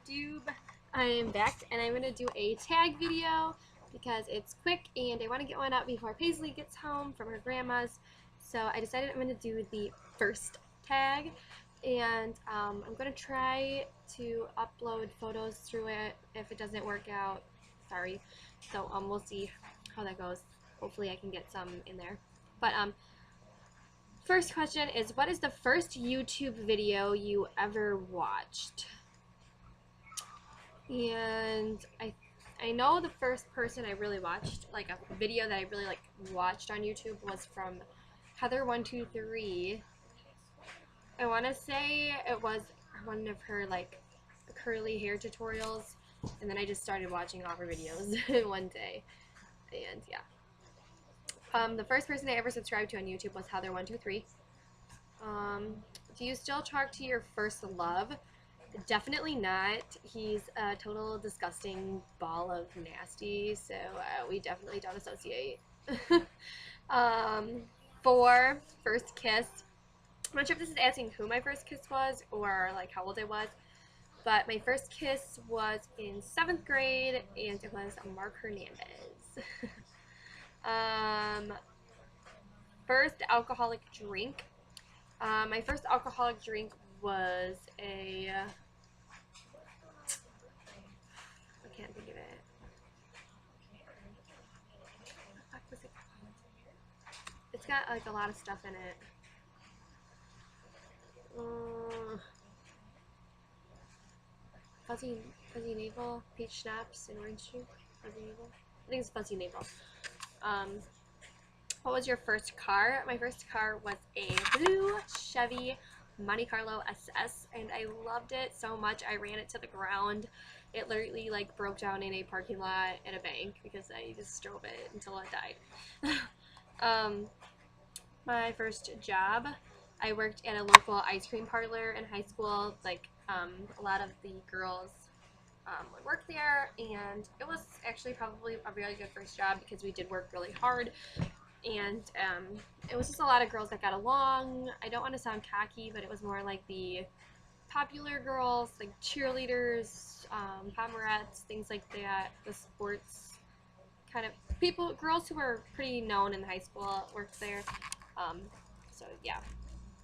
YouTube. I am back and I'm going to do a tag video because it's quick and I want to get one out before Paisley gets home from her grandma's. So I decided I'm going to do the first tag, and I'm going to try to upload photos through it. If it doesn't work out, sorry. So we'll see how that goes. Hopefully I can get some in there. But first question is, what is the first YouTube video you ever watched? And I know the first person I really watched, like a video that I really watched on YouTube, was from Heather123. I want to say it was one of her curly hair tutorials, and then I just started watching all her videos in one day. And yeah. The first person I ever subscribed to on YouTube was Heather123. Do you still talk to your first love? Definitely not. He's a total disgusting ball of nasty, so we definitely don't associate. 4, first kiss. I'm not sure if this is asking who my first kiss was or like how old I was, but my first kiss was in 7th grade, and it was Mark Hernandez. First alcoholic drink. My first alcoholic drink was a... I can't think of it. What the fuck was it called? It's got like a lot of stuff in it. Fuzzy Navel, peach schnapps, and orange juice. Fuzzy Navel. I think it's Fuzzy Navel. What was your first car? My first car was a blue Chevy Monte Carlo SS, and I loved it so much I ran it to the ground. It literally broke down in a parking lot at a bank because I just drove it until it died. My first job, I worked at a local ice cream parlor in high school. A lot of the girls would work there, and it was actually probably a really good first job because we did work really hard. And it was just a lot of girls that got along. I don't want to sound cocky, but it was more like the popular girls, like cheerleaders, pomerettes, things like that. The sports kind of people, girls who were pretty known in high school worked there. So yeah,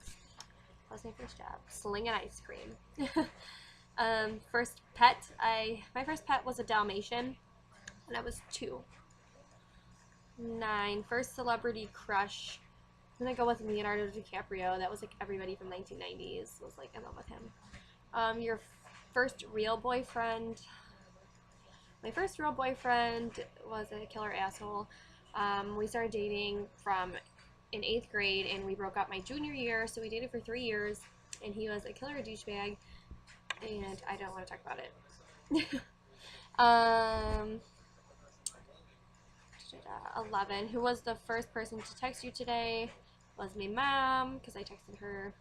that was my first job, slinging ice cream. First pet, my first pet was a Dalmatian, and I was 2. 9, first celebrity crush. I'm gonna go with Leonardo DiCaprio. That was everybody from 1990s was in love with him. Your first real boyfriend. My first real boyfriend was a killer asshole. We started dating in 8th grade, and we broke up my junior year, so we dated for 3 years, and he was a killer douchebag, and I don't want to talk about it. 11. Who was the first person to text you today? Was my mom, because I texted her.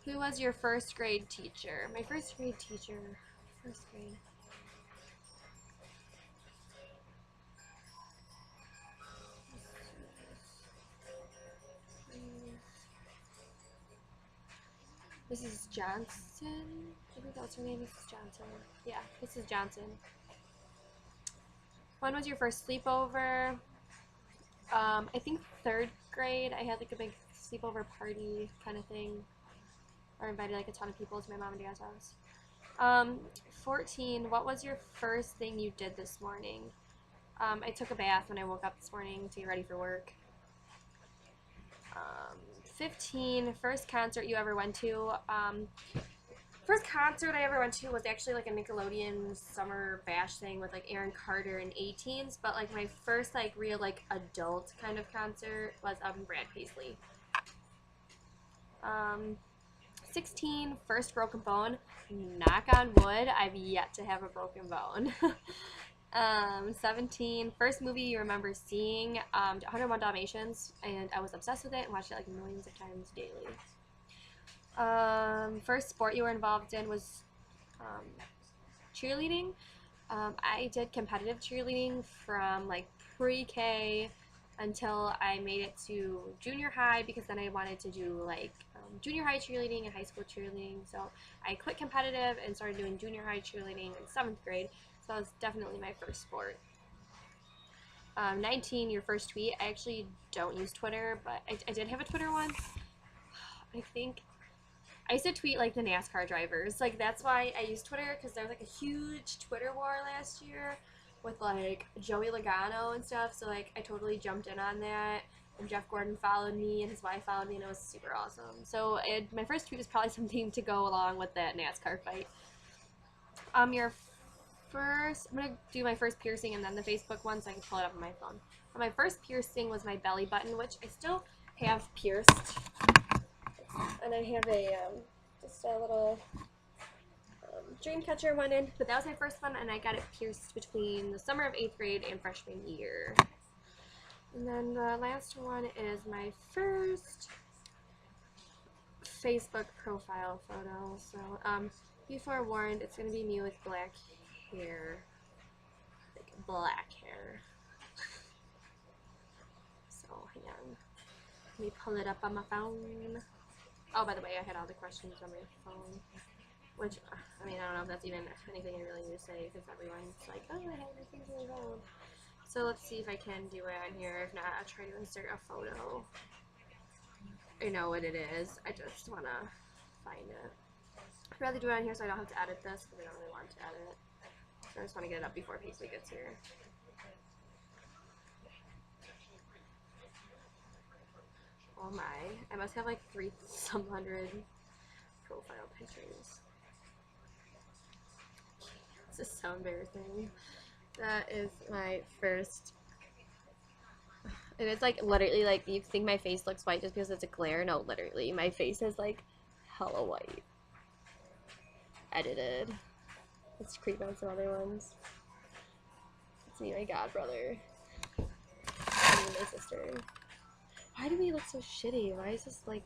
Who was your first grade teacher? My first grade teacher. First grade. Mrs. Johnson? I think that was her name, Mrs. Johnson. Yeah, Mrs. Johnson. When was your first sleepover? I think 3rd grade. I had a big sleepover party kind of thing. Or invited a ton of people to my mom and dad's house. 14. What was your first thing you did this morning? I took a bath when I woke up this morning to get ready for work. 15. First concert you ever went to? First concert I ever went to was actually a Nickelodeon summer bash thing with Aaron Carter and 18s, but my first real adult kind of concert was Brad Paisley. 16, first broken bone. Knock on wood, I've yet to have a broken bone. 17, first movie you remember seeing? 101 Dalmatians, and I was obsessed with it and watched it millions of times daily. First sport you were involved in was cheerleading. I did competitive cheerleading from pre-K until I made it to junior high, because then I wanted to do junior high cheerleading and high school cheerleading. So I quit competitive and started doing junior high cheerleading in 7th grade. So that was definitely my first sport. 19, your first tweet. I actually don't use Twitter, but I did have a Twitter once. I think I used to tweet like the NASCAR drivers. Like that's why I used Twitter, because there was like a huge Twitter war last year with like Joey Logano and stuff. So like I totally jumped in on that. And Jeff Gordon followed me and his wife followed me, and it was super awesome. So my first tweet was probably something to go along with that NASCAR fight. Your first, I'm gonna do my first piercing and then the Facebook one so I can pull it up on my phone. My first piercing was my belly button, which I still have pierced, and I have a just a little dream catcher went in, but that was my first one, and I got it pierced between the summer of 8th grade and freshman year. And then the last one is my first Facebook profile photo. So be forewarned, it's gonna be me with black hair, like black hair. So hang on, let me pull it up on my phone. Oh, by the way, I had all the questions on my phone, which I mean, I don't know if that's even anything I really need to say, because everyone's like, oh, I have everything on my phone. So let's see if I can do it on here. If not, I'll try to insert a photo. I know what it is. I just want to find it. I'd rather do it on here so I don't have to edit this, because I don't really want to edit. So I just want to get it up before Paisley gets here. Oh my. I must have like 300 profile pictures. This is so embarrassing. That is my first. And it's like literally like, you think my face looks white just because it's a glare? No, literally. My face is like hella white. Edited. Let's creep on some other ones. It's me, my god brother. And my sister. Why do we look so shitty? Why is this like.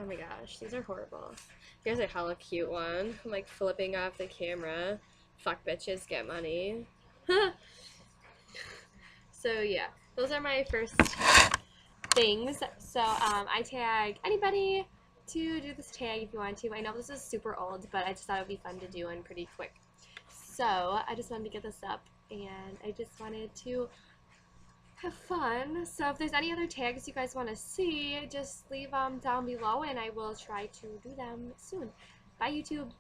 Oh my gosh, these are horrible. Here's a hella cute one. I'm like flipping off the camera. Fuck bitches, get money. So yeah, those are my first things. So I tag anybody to do this tag if you want to. I know this is super old, but I just thought it would be fun to do and pretty quick. So I just wanted to get this up, and I just wanted to have fun. So if there's any other tags you guys want to see, just leave them down below and I will try to do them soon. Bye, YouTube.